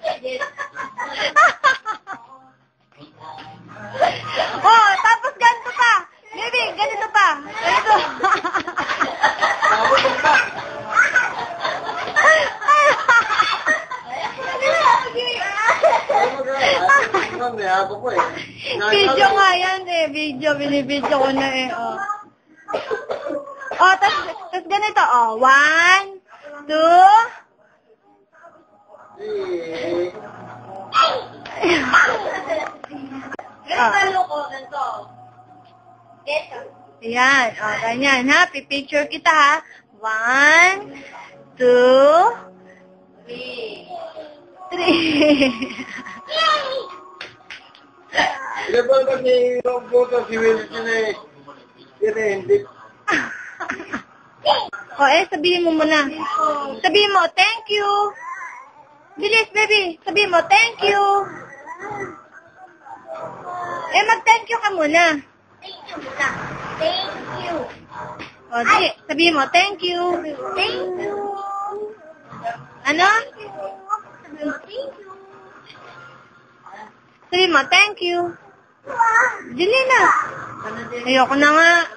Sige. Oh, tapos ganito pa. Baby, ganito pa. Ganito. Video nga yan eh. Binibidyo ko na eh. Oh, oh tas ganito. Oh, 1, 2. Ayan. O, ganyan, ha? Pipicture kita, ha? 1, 2, 3. Ilan ba kasi yung photo si Wilson eh? Hindi. O, sabihin mo muna. Sabihin mo, thank you. Bilis, baby. Sabihin mo, thank you. Mag-thank you ka muna. Thank you muna. Thank you. O, sige. Sabihin mo, thank you. Thank you. Ano? Thank you. Sabihin mo, thank you. Dili na. Ayoko na nga.